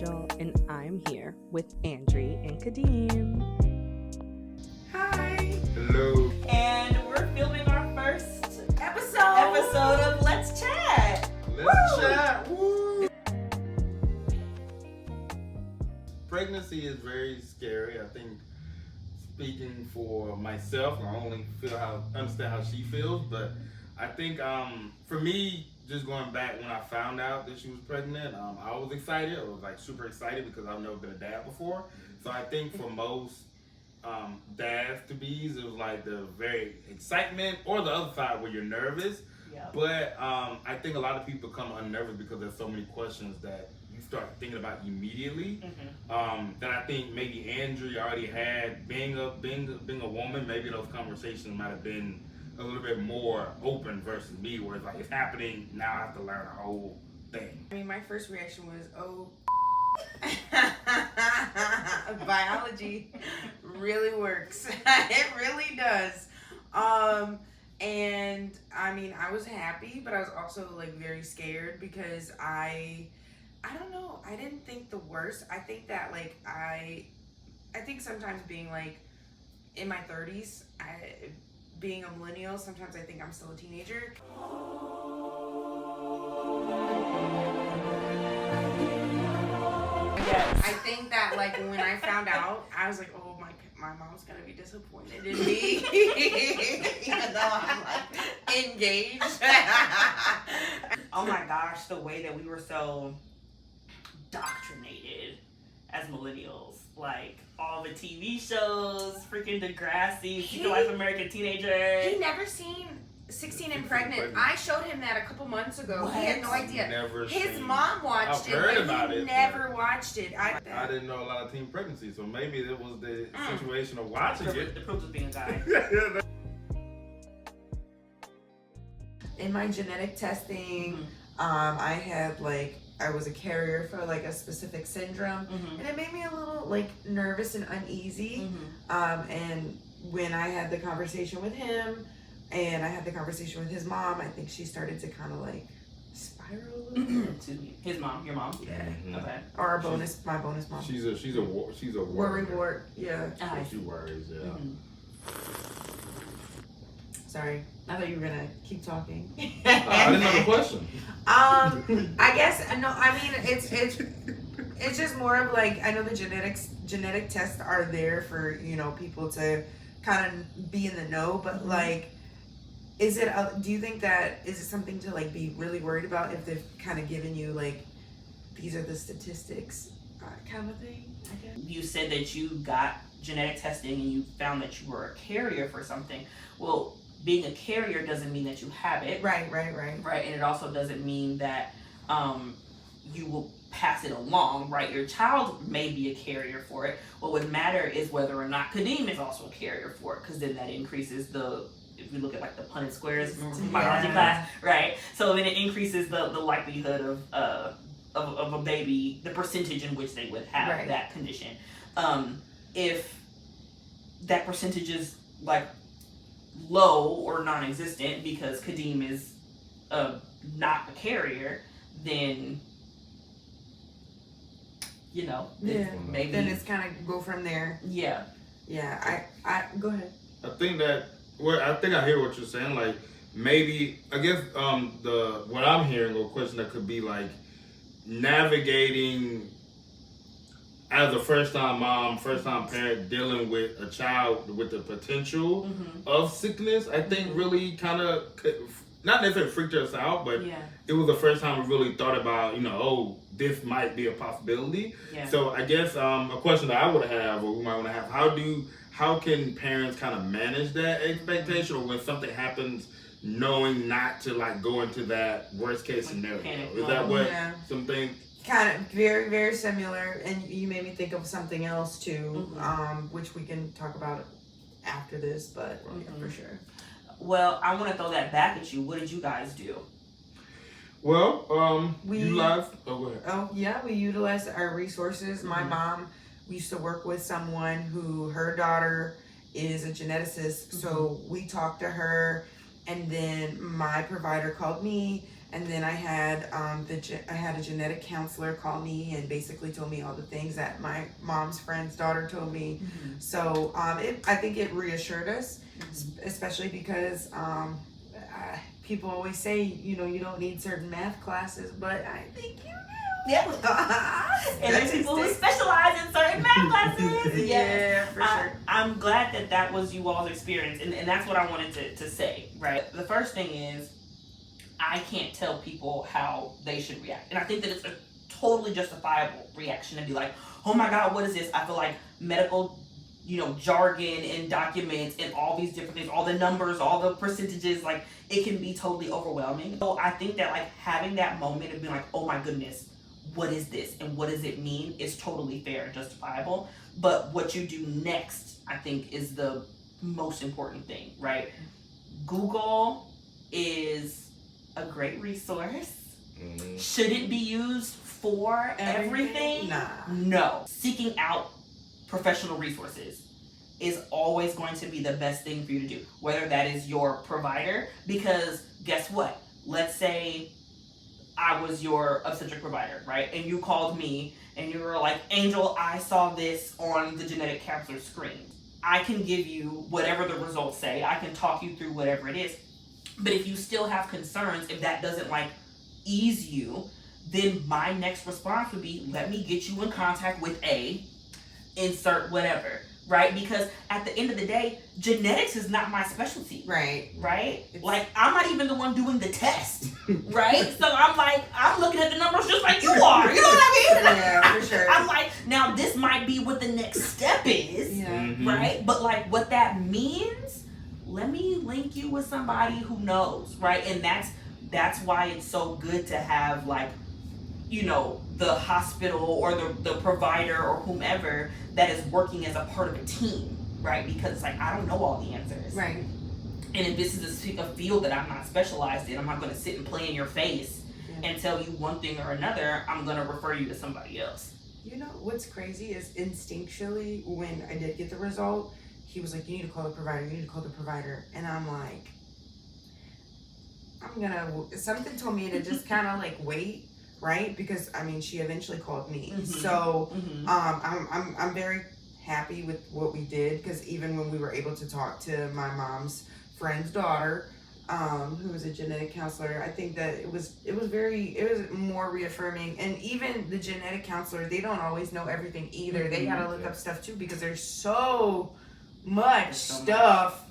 Rachel, and I'm here with Andrye and Kadeem. Hi. Hello. And we're filming our first episode of Let's Chat. Let's chat. Woo. Pregnancy is very scary. I think, speaking for myself, I only understand how she feels, but I think for me, just going back when I found out that she was pregnant, I was excited. I was like super excited because I've never been a dad before. So I think for most dads to be's, it was like the very excitement, or the other side where you're nervous. Yep. But I think a lot of people become unnervous because there's so many questions that you start thinking about immediately. That I think maybe Andrye already had. Being a woman, maybe those conversations might have been a little bit more open versus me, where it's like, it's happening now, I have to learn the whole thing. I mean, my first reaction was, oh, biology really works. It really does. And I mean, I was happy, but I was also like very scared because I don't know, I didn't think the worst. I think that like I think sometimes being like in my 30s, being a millennial, sometimes I think I'm still a teenager. Yes. I think that like when I found out, I was like, oh, my mom's gonna be disappointed in me, even though I'm like engaged. Oh my gosh, the way that we were so indoctrinated as millennials. Like all the TV shows, freaking Degrassi, Secret Life of American Teenager. He never seen 16 and Pregnant. I showed him that a couple months ago. What? He had no idea. Never His seen. mom watched I've it, heard but about he it, never watched it. I didn't know a lot of teen pregnancy, so maybe it was the situation of watching The it. proof of being a guy. In my genetic testing, I had like, I was a carrier for like a specific syndrome, and it made me a little like nervous and uneasy. And when I had the conversation with him, and I had the conversation with his mom, I think she started to kind of like spiral a little bit. Excuse me. His mom, your mom. Yeah. Okay. Or my bonus mom. She's a worry worry. wart. Yeah. She worries. Yeah. Sorry, I thought you were gonna keep talking. I didn't know the question. I guess no. I mean, it's just more of like, I know the genetic tests are there for, you know, people to kind of be in the know, but like, is it? Do you think that is it something to like be really worried about if they've kind of given you like, these are the statistics, kind of thing? I guess. You said that you got genetic testing and you found that you were a carrier for something. Well, being a carrier doesn't mean that you have it. Right. Right, and it also doesn't mean that you will pass it along, right? Your child may be a carrier for it. What would matter is whether or not Kadeem is also a carrier for it, because then that increases if we look at like the Punnett squares from biology class, right? So then it increases the likelihood of a baby, the percentage in which they would have that condition. If that percentage is like low or non-existent because Kadeem is not a carrier, then you know, maybe then it's kind of go from there. Yeah. I go ahead. I think I hear what you're saying. Like, maybe, I guess what I'm hearing, or a question that could be like navigating as a first-time mom, first-time parent, dealing with a child with the potential of sickness. I think really kind of, not necessarily freaked us out, but it was the first time we really thought about, you know, oh, this might be a possibility. Yeah. So I guess a question that I would have, or we might want to have, how can parents kind of manage that expectation, or when something happens, knowing not to like go into that worst case scenario? Is that what something? Kind of very, very similar, and you made me think of something else too, which we can talk about after this, but for sure. Well, I want to throw that back at you. What did you guys do? Well, we utilized. Oh, go ahead. Oh yeah, we utilized our resources. My mom used to work with someone who her daughter is a geneticist, so we talked to her, and then my provider called me. And then I had a genetic counselor call me and basically told me all the things that my mom's friend's daughter told me. So I think it reassured us, especially because people always say, you know, you don't need certain math classes, but I think you do. Yeah. And there's people who specialize in certain math classes. Yeah, for sure. I'm glad that was you all's experience, and that's what I wanted to say, right? The first thing is, I can't tell people how they should react. And I think that it's a totally justifiable reaction to be like, oh my God, what is this? I feel like medical, you know, jargon and documents and all these different things, all the numbers, all the percentages, like it can be totally overwhelming. So I think that like having that moment of being like, oh my goodness, what is this and what does it mean is totally fair and justifiable. But what you do next, I think, is the most important thing, right? Google is a great resource. Should it be used for everything? Nah. No. Seeking out professional resources is always going to be the best thing for you to do, whether that is your provider, because guess what? Let's say I was your obstetric provider, right? And you called me and you were like, Angel, I saw this on the genetic counselor screen. I can give you whatever the results say. I can talk you through whatever it is. But if you still have concerns, if that doesn't like ease you, then my next response would be, let me get you in contact with insert whatever, right? Because at the end of the day, genetics is not my specialty. Right. Right? Like, I'm not even the one doing the test, right? So I'm like, I'm looking at the numbers just like you are. You know what I mean? Yeah, for sure. I'm like, now this might be what the next step is, right? But like what that means, let me link you with somebody who knows, right? And that's why it's so good to have like, you know, the hospital or the provider or whomever that is working as a part of a team, right? Because it's like, I don't know all the answers. Right. And if this is a field that I'm not specialized in, I'm not going to sit and play in your face and tell you one thing or another. I'm going to refer you to somebody else. You know, what's crazy is instinctually, when I did get the result, he was like, you need to call the provider, you need to call the provider. And I'm like, something told me to just kind of like wait. Right, because I mean, she eventually called me, so I'm very happy with what we did, because even when we were able to talk to my mom's friend's daughter, who was a genetic counselor, I think that it was more reaffirming. And even the genetic counselor, they don't always know everything either. They gotta look up stuff too, because there's so much stuff.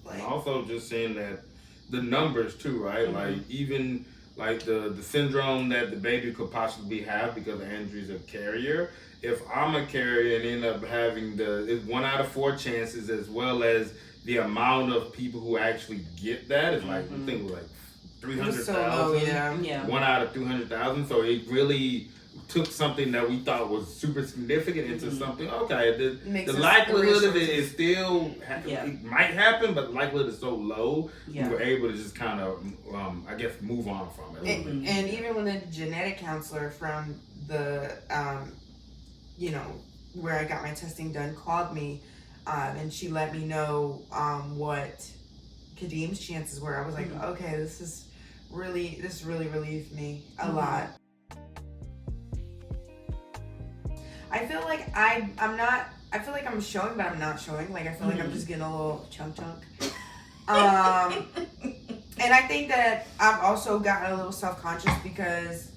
Like, also just saying that the numbers too, right? Like even like the syndrome that the baby could possibly have because Andrye's a carrier. If I'm a carrier and end up having it's 1 out of 4 chances, as well as the amount of people who actually get that is like, I think like 300,000. So yeah. 1 out of 200,000. So it really took something that we thought was super significant into something. Okay, the likelihood of it is still, it might happen, but the likelihood is so low. We were able to just kind of, I guess, move on from it. And even when the genetic counselor from the, you know, where I got my testing done called me, and she let me know what Kadeem's chances were. I was like, okay, this really relieved me a lot. I feel like I feel like I'm showing, but I'm not showing. Like, I feel like I'm just getting a little chunk. And I think that I've also gotten a little self-conscious because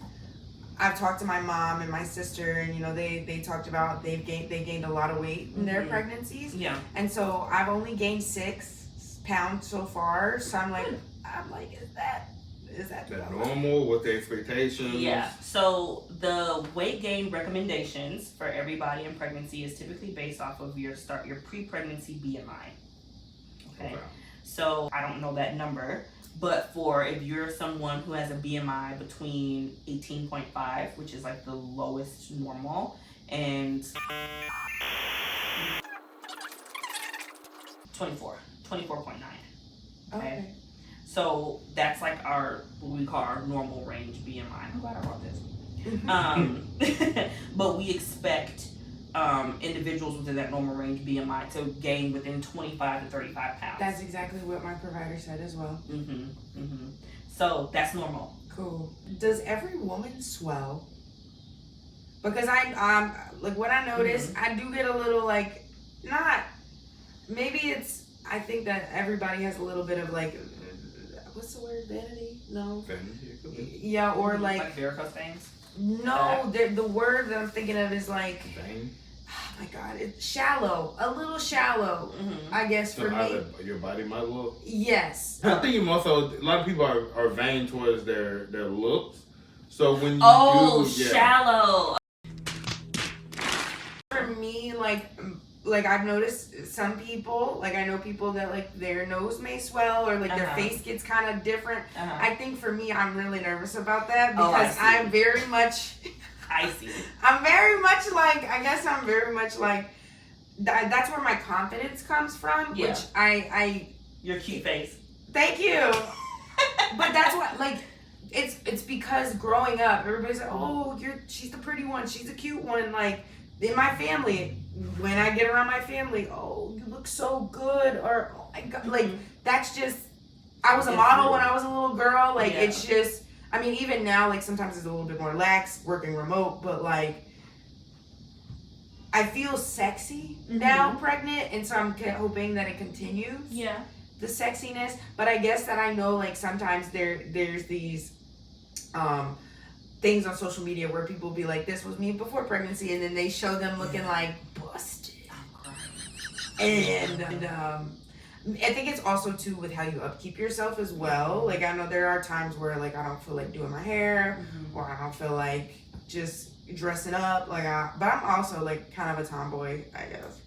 I've talked to my mom and my sister, and you know, they talked about they gained a lot of weight in their pregnancies. Yeah. And so I've only gained 6 pounds so far. So I'm like, is that normal? What's the expectations? Yeah. So the weight gain recommendations for everybody in pregnancy is typically based off of your pre-pregnancy BMI. Okay. So I don't know that number, but if you're someone who has a BMI between 18.5, which is like the lowest normal, and 24.9. Okay. So that's like what we call our normal range BMI. I'm glad I brought this. But we expect individuals within that normal range BMI to gain within 25 to 35 pounds. That's exactly what my provider said as well. So that's normal. Cool. Does every woman swell? Because like what I noticed, I do get a little like, not, maybe it's, I think that everybody has a little bit of like, what's the word, vanity? No. Vanity. Yeah, or like varicose veins. No, the word that I'm thinking of is like, Vein. oh my god, it's shallow, a little shallow, I guess for me. Your body might look. Yes. I think also a lot of people are vain towards their looks. So when you shallow. For me, like I've noticed some people, like I know people that like their nose may swell or like their face gets kind of different. I think for me, I'm really nervous about that because I'm very much. I see. I'm very much like, I guess I'm very much like, that's where my confidence comes from, which Your cute face. Thank you. But that's what, like, it's because growing up, everybody's like, oh, she's the pretty one, she's the cute one, like, in my family, when I get around my family, oh, you look so good, or, oh my god, like, that's just, I was a model when I was a little girl, like, it's just, I mean, even now, like, sometimes it's a little bit more lax, working remote, but, like, I feel sexy now, pregnant, and so I'm hoping that it continues. Yeah. The sexiness, but I guess that I know, like, sometimes there's these things on social media where people be like, this was me before pregnancy, and then they show them looking like busted. And I think it's also too with how you upkeep yourself as well. Like, I know there are times where like I don't feel like doing my hair, or I don't feel like just dressing up. Like, but I'm also like kind of a tomboy, I guess.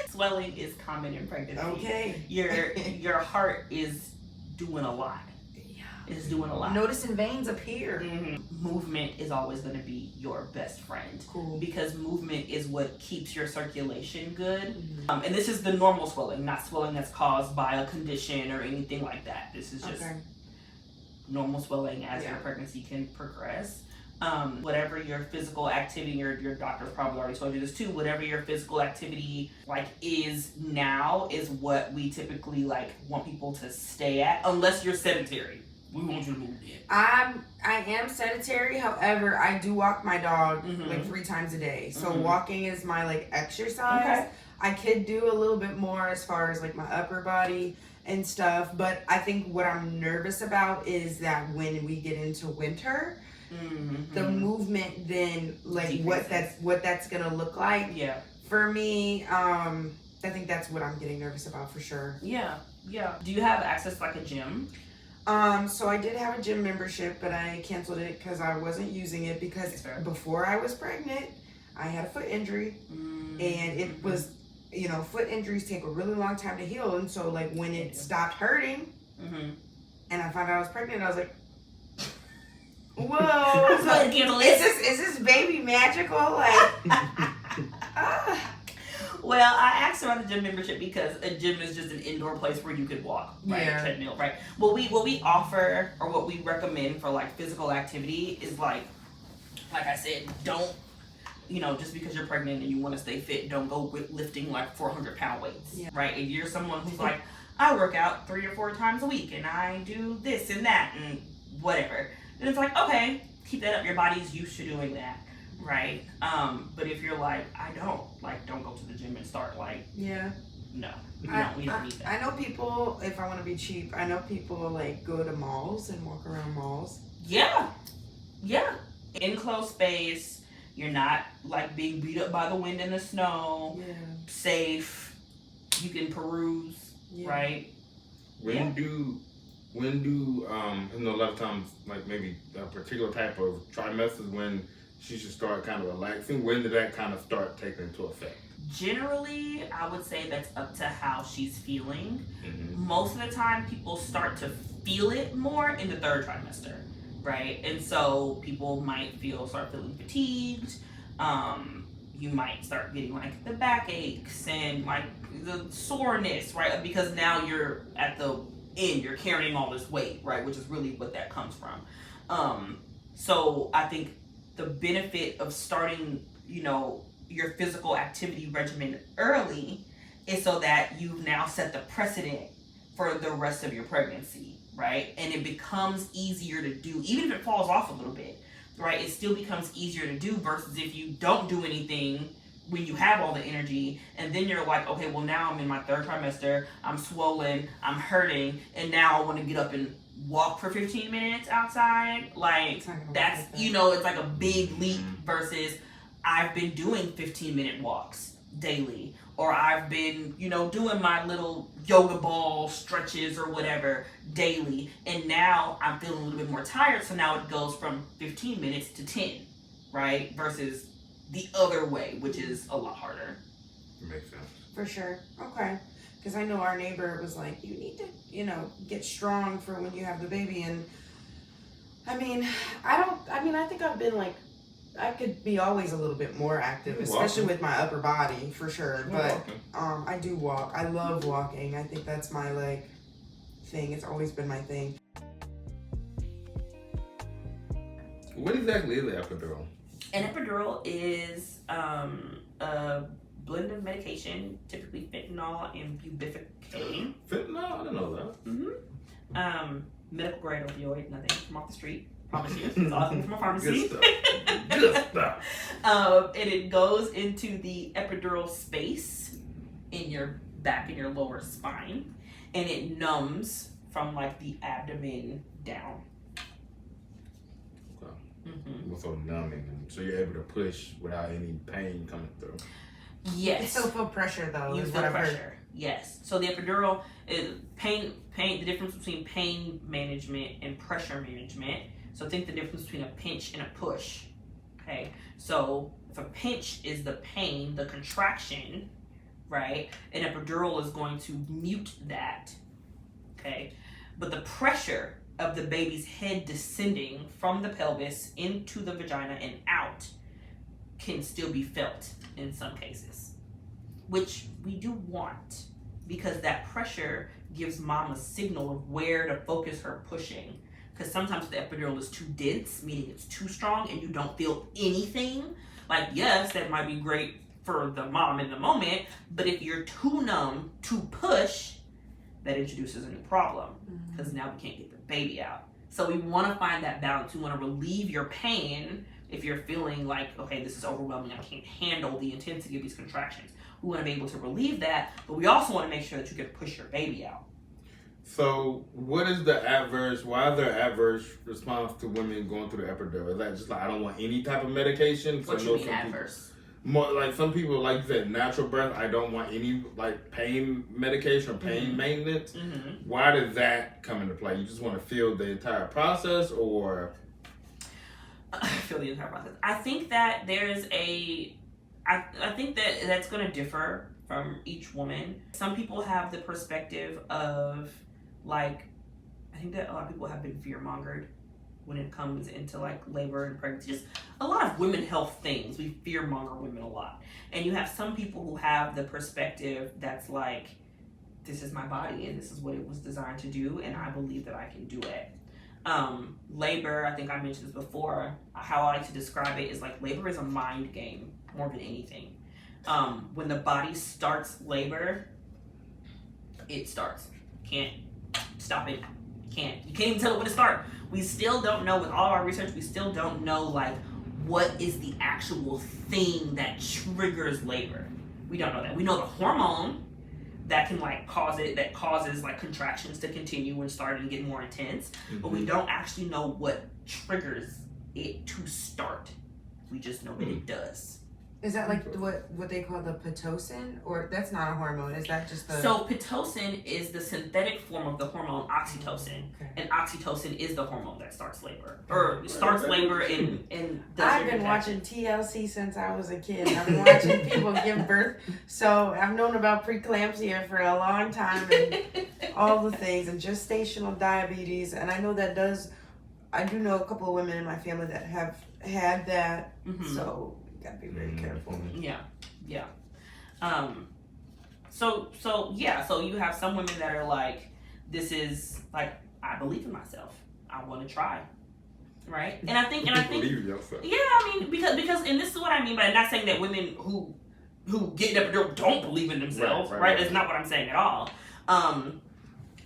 Swelling is common in pregnancy. Okay. Your heart is doing a lot. Is doing a lot. Noticing veins appear. Movement is always going to be your best friend. Cool. Because movement is what keeps your circulation good. And this is the normal swelling, not swelling that's caused by a condition or anything like that. This is just normal swelling as your pregnancy can progress. Whatever your physical activity, your doctor's probably already told you this too, whatever your physical activity like is now is what we typically like want people to stay at, unless you're sedentary. We want you to move in. I am sedentary. However, I do walk my dog like 3 times a day. So walking is my like exercise. Okay. I could do a little bit more as far as like my upper body and stuff. But I think what I'm nervous about is that when we get into winter, the movement then like decreases. what that's gonna look like. Yeah. For me, I think that's what I'm getting nervous about for sure. Yeah. Do you have access to like a gym? So I did have a gym membership, but I canceled it because I wasn't using it because before I was pregnant, I had a foot injury, and it was, you know, foot injuries take a really long time to heal, and so like when it stopped hurting, and I found out I was pregnant, I was like, whoa, is this baby magical? Like, Well, I asked about the gym membership because a gym is just an indoor place where you could walk, right? Yeah. Treadmill, right? What we offer or what we recommend for like physical activity is like I said, don't, you know, just because you're pregnant and you want to stay fit, don't go lifting like 400-pound weights, right? If you're someone who's like, I work out 3 or 4 times a week and I do this and that and whatever, then it's like, okay, keep that up. Your body's used to doing that. Right. But if you're like, I don't go to the gym and start like, no, we don't need that. I know people, if I want to be cheap, I know people like go to malls and walk around malls. Yeah. Enclosed space. You're not like being beat up by the wind and the snow. Yeah. Safe. You can peruse. Right. When do you know, a lot of times like maybe a particular type of trimesters when she should start kind of relaxing? When did that kind of start taking into effect? Generally, I would say that's up to how she's feeling. Most of the time, people start to feel it more in the 3rd trimester, right? And so people might start feeling fatigued. You might start getting like the backaches and like the soreness, right? Because now you're at the end, you're carrying all this weight, right? Which is really what that comes from. So I think the benefit of starting, you know, your physical activity regimen early is so that you've now set the precedent for the rest of your pregnancy, right? And it becomes easier to do, even if it falls off a little bit, right? It still becomes easier to do versus if you don't do anything when you have all the energy, and then you're like, okay, well now I'm in my 3rd trimester, I'm swollen, I'm hurting, and now I want to get up and walk for 15 minutes outside. Like, that's, you know, it's like a big leap versus I've been doing 15-minute walks daily, or I've been, you know, doing my little yoga ball stretches or whatever daily, and now I'm feeling a little bit more tired, so now it goes from 15 minutes to 10, right? Versus the other way, which is a lot harder. Makes sense. For sure. Okay. Because I know our neighbor was like, you need to, you know, get strong for when you have the baby. And I mean, I think I've been like, I could be always a little bit more active, especially with my upper body, for sure. But I do walk. I love walking. I think that's my like thing. It's always been my thing. What exactly is an epidural? An epidural is a blend of medication, typically fentanyl and bupivacaine. Fentanyl? I didn't know that. Medical grade opioid, nothing from off the street. Promise you, it's all from a pharmacy. Good stuff. Good stuff. And it goes into the epidural space in your back, in your lower spine, and it numbs from like the abdomen down. So numbing, so you're able to push without any pain coming through. Yes. You still feel pressure though. You feel pressure. Yes. So the epidural is pain. The difference between pain management and pressure management. So think the difference between a pinch and a push. Okay. So if a pinch is the pain, the contraction, right? An epidural is going to mute that. Okay. But the pressure of the baby's head descending from the pelvis into the vagina and out can still be felt in some cases, which we do want, because that pressure gives mom a signal of where to focus her pushing. Because sometimes the epidural is too dense, meaning it's too strong and you don't feel anything. Like, yes, that might be great for the mom in the moment, but if you're too numb to push, that introduces a new problem, because now we can't get the baby out. So we want to find that balance. We want to relieve your pain if you're feeling like, okay, this is overwhelming, I can't handle the intensity of these contractions. We want to be able to relieve that, but we also want to make sure that you can push your baby out. So why is there adverse response to women going through the epidural? Is that just like, I don't want any type of medication? What you mean adverse? More like some people, like you said, natural birth, I don't want any like pain medication or pain maintenance. Why does that come into play? You just want to feel the entire process, or? Feel the entire process. I think that there's I think that that's going to differ from each woman. Some people have the perspective of like, I think that a lot of people have been fear-mongered when it comes into like labor and pregnancy. Just a lot of women health things, we fear-monger women a lot. And you have some people who have the perspective that's like, this is my body and this is what it was designed to do, and I believe that I can do it. Labor, I think I mentioned this before, how I like to describe it is like labor is a mind game more than anything. When the body starts labor, it starts. Can't stop it. You can't even tell it when to start. We still don't know, with all of our research, we still don't know like what is the actual thing that triggers labor. We don't know that. We know the hormone that can like that causes like contractions to continue and start and get more intense, but we don't actually know what triggers it to start. We just know that it does. Is that like what they call the Pitocin? Or that's not a hormone, is that just the... So Pitocin is the synthetic form of the hormone oxytocin. Okay. And oxytocin is the hormone that starts labor. Or starts labor and does I've been watching TLC since I was a kid. I've been watching people give birth. So I've known about preeclampsia for a long time and all the things, and gestational diabetes. And I know I do know a couple of women in my family that have had that. So gotta be very careful. Yeah. So you have some women that are like, this is like, I believe in myself. I want to try. Right? And I think believe in yourself. Yeah, I mean, because and this is what I mean, but I'm not saying that women who get an epidural don't believe in themselves, right? That's not what I'm saying at all.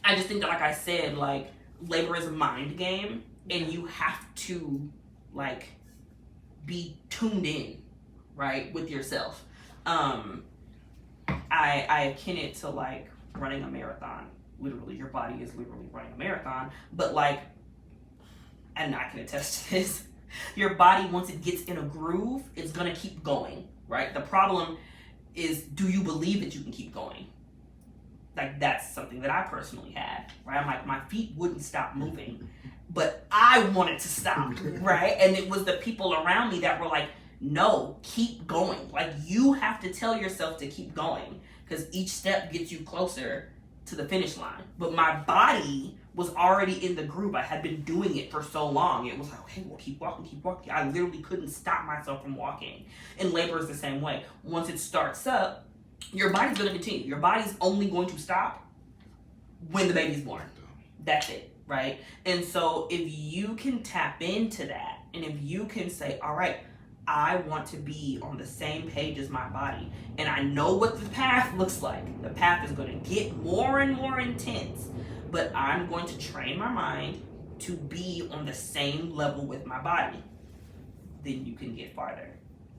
I just think that, like I said, like, labor is a mind game, and you have to, like, be tuned in, right, with yourself. I akin it to, like, running a marathon. Literally, your body is literally running a marathon, but, like, and I can attest to this, your body, once it gets in a groove, it's gonna keep going, right? The problem is, do you believe that you can keep going? Like, that's something that I personally had, right? I'm like, my feet wouldn't stop moving, but I wanted to stop, right? And it was the people around me that were like, no, keep going. Like, you have to tell yourself to keep going, because each step gets you closer to the finish line. But my body was already in the groove. I had been doing it for so long. It was like, okay, well, keep walking, keep walking. I literally couldn't stop myself from walking. And labor is the same way. Once it starts up, your body's going to continue. Your body's only going to stop when the baby's born. That's it, right? And so if you can tap into that, and if you can say, all right, I want to be on the same page as my body, and I know what the path looks like. The path is going to get more and more intense, but I'm going to train my mind to be on the same level with my body. Then you can get farther,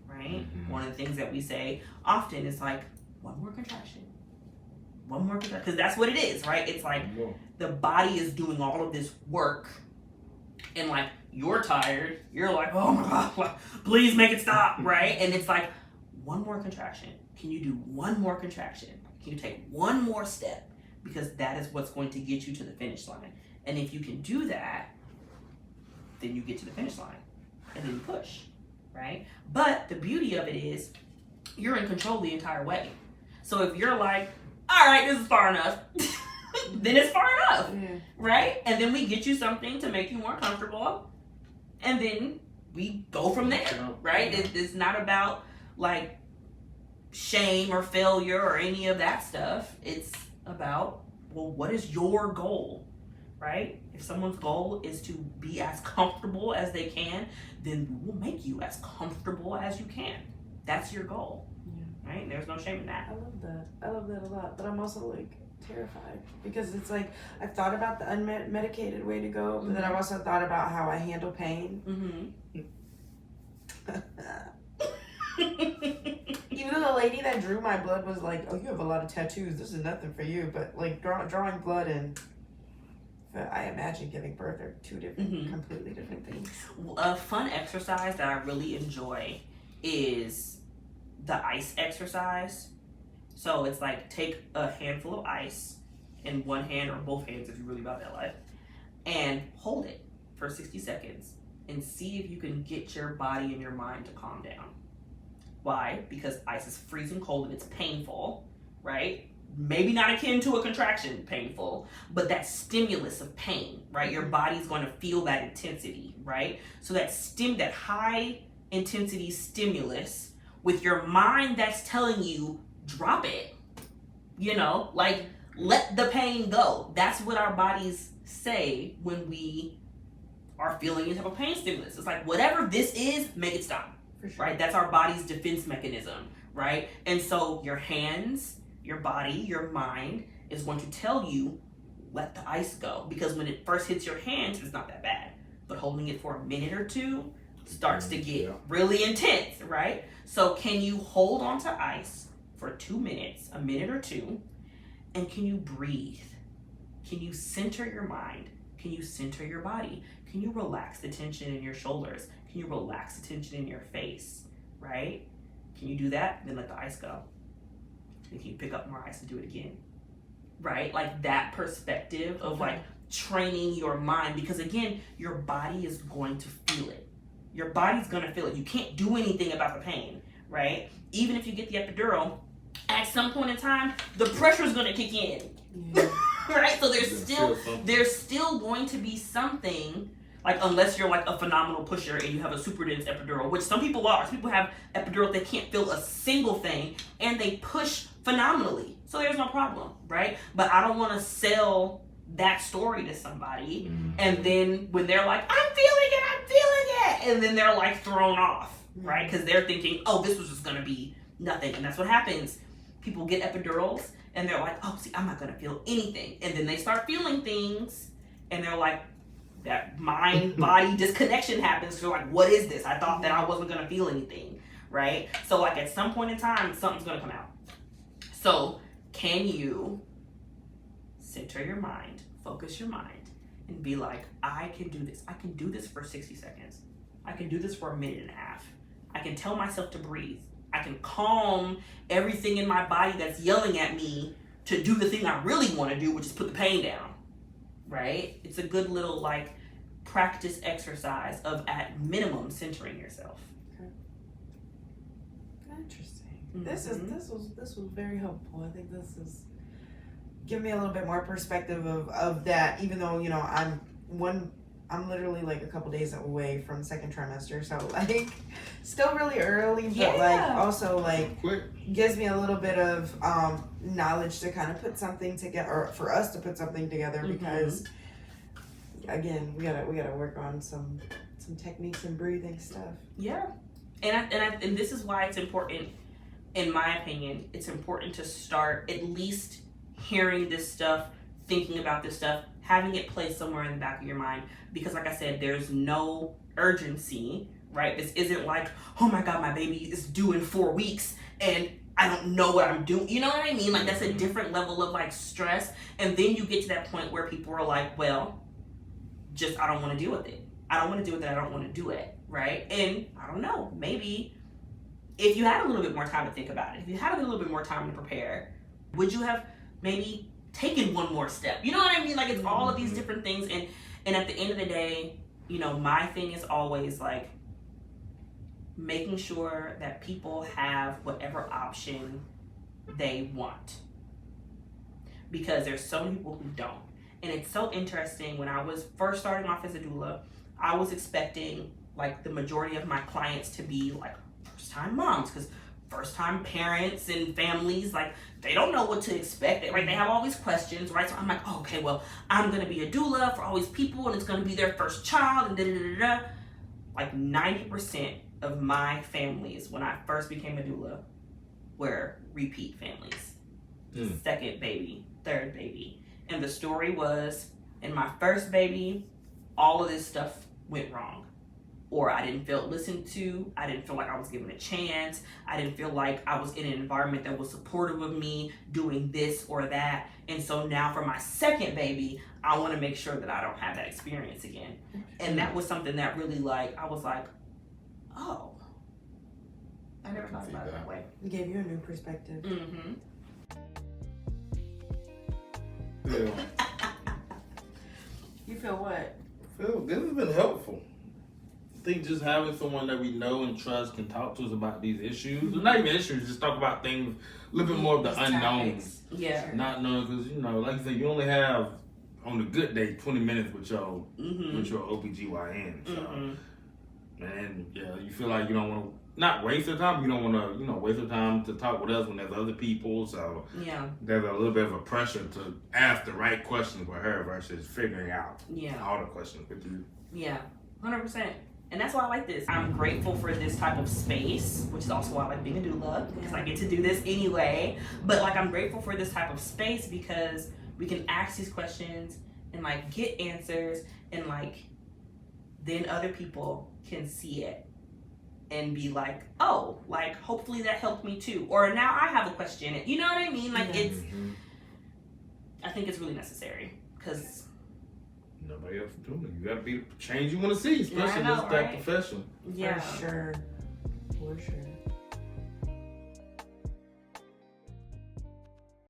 right? Mm-hmm. One of the things that we say often is like, one more contraction, because that's what it is, right? It's like the body is doing all of this work, and like, you're tired, you're like, oh my God, please make it stop, right? And it's like, one more contraction. Can you do one more contraction? Can you take one more step? Because that is what's going to get you to the finish line. And if you can do that, then you get to the finish line, and then you push, right? But the beauty of it is, you're in control the entire way. So if you're like, all right, this is far enough, then it's far enough, right? And then we get you something to make you more comfortable, and then we go from there, right? It's not about like shame or failure or any of that stuff. It's about, well, what is your goal, right? If someone's goal is to be as comfortable as they can, then we'll make you as comfortable as you can. That's your goal, right? There's no shame in that. I love that a lot, but I'm also like terrified, because it's like, I've thought about the unmedicated way to go, but then I've also thought about how I handle pain. Even though the lady that drew my blood was like, oh, you have a lot of tattoos, this is nothing for you, but like drawing blood and I imagine giving birth are two different, completely different things. A fun exercise that I really enjoy is the ice exercise. So it's like, take a handful of ice in one hand, or both hands if you're really about that life, and hold it for 60 seconds and see if you can get your body and your mind to calm down. Why? Because ice is freezing cold and it's painful, right? Maybe not akin to a contraction painful, but that stimulus of pain, right? Your body's going to feel that intensity, right? So that high intensity stimulus with your mind that's telling you, drop it, like, let the pain go. That's what our bodies say when we are feeling any type of pain stimulus. It's like, whatever this is, make it stop, for sure. Right? That's our body's defense mechanism, right? And so your hands, your body, your mind is going to tell you, let the ice go. Because when it first hits your hands, it's not that bad. But holding it for a minute or two starts to get really intense, right? So can you hold on to ice for 2 minutes, a minute or two, and can you breathe? Can you center your mind? Can you center your body? Can you relax the tension in your shoulders? Can you relax the tension in your face, right? Can you do that? Then let the ice go. And can you pick up more ice and do it again, right? Like, that perspective of like training your mind, because again, your body is going to feel it. Your body's gonna feel it. You can't do anything about the pain, right? Even if you get the epidural, at some point in time, the pressure is gonna kick in, right? So there's still going to be something, like, unless you're like a phenomenal pusher and you have a super dense epidural, which some people are. Some people have epidurals, they can't feel a single thing, and they push phenomenally. So there's no problem, right? But I don't want to sell that story to somebody, and then when they're like, I'm feeling it, and then they're like thrown off, right? Because they're thinking, oh, this was just gonna be nothing. And that's what happens. people get epidurals and they're like, oh, see, I'm not gonna feel anything. And then they start feeling things and they're like, that mind-body disconnection happens. So like, what is this? I thought that I wasn't gonna feel anything, right? So like at some point in time, something's gonna come out. So can you center your mind, focus your mind, and be like, I can do this. I can do this for 60 seconds. I can do this for a minute and a half. I can tell myself to breathe. I can calm everything in my body that's yelling at me to do the thing I really want to do, which is put the pain down, right? It's a good little like practice exercise of at minimum centering yourself. Okay. Interesting. Mm-hmm. This was very helpful. I think this is give me a little bit more perspective of that, even though, you know, I'm literally like a couple days away from second trimester, so like still really early, but like also like gives me a little bit of knowledge to kind of put something together, or for us to put something together, because again, we gotta work on some techniques and breathing stuff. Yeah, and this is why it's important, in my opinion, it's important to start at least hearing this stuff, thinking about this stuff, having it placed somewhere in the back of your mind, because like I said, there's no urgency, right? This isn't like, oh my God, my baby is due in 4 weeks and I don't know what I'm doing. You know what I mean? Like that's a different level of like stress. And then you get to that point where people are like, well, just, I don't want to deal with it. I don't want to do it, that I don't want to do it, right? And I don't know, maybe if you had a little bit more time to think about it, if you had a little bit more time to prepare, would you have maybe taken one more step? You know what I mean? Like it's all of these different things, and at the end of the day, you know, my thing is always like making sure that people have whatever option they want, because there's so many people who don't. And it's so interesting, when I was first starting off as a doula, I was expecting like the majority of my clients to be like first time moms, because first time parents and families, like they don't know what to expect, right? They have all these questions, right? So I'm like, oh, okay, well, I'm gonna be a doula for all these people and it's gonna be their first child and da-da-da-da-da. Like 90% of my families when I first became a doula were repeat families. Second baby, third baby. And the story was, in my first baby, all of this stuff went wrong. Or I didn't feel listened to, I didn't feel like I was given a chance, I didn't feel like I was in an environment that was supportive of me doing this or that. And so now for my second baby, I want to make sure that I don't have that experience again. And that was something that really like, I was like, oh, I never thought about it that way. It gave you a new perspective. Mm-hmm. Yeah. You feel what? This has been helpful. I think just having someone that we know and trust can talk to us about these issues, not even issues, just talk about things, a little bit more of the unknowns. Yeah. Not knowing, because, you know, like I said, you only have, on a good day, 20 minutes with your OBGYN. So, and yeah, you feel like you don't want to, not waste your time, you don't want to, you know, waste your time to talk with us when there's other people. So yeah, there's a little bit of a pressure to ask the right questions with her versus figuring out all the questions with you. Yeah, 100%. And that's why I like this. I'm grateful for this type of space, which is also why I like being a doula, because I get to do this anyway. But like, I'm grateful for this type of space because we can ask these questions and like get answers, and like then other people can see it and be like, oh, like hopefully that helped me too. Or now I have a question. You know what I mean? Like it's, I think it's really necessary because nobody else is doing it. You gotta be the change you want to see, especially in this type of profession. Yeah, For sure.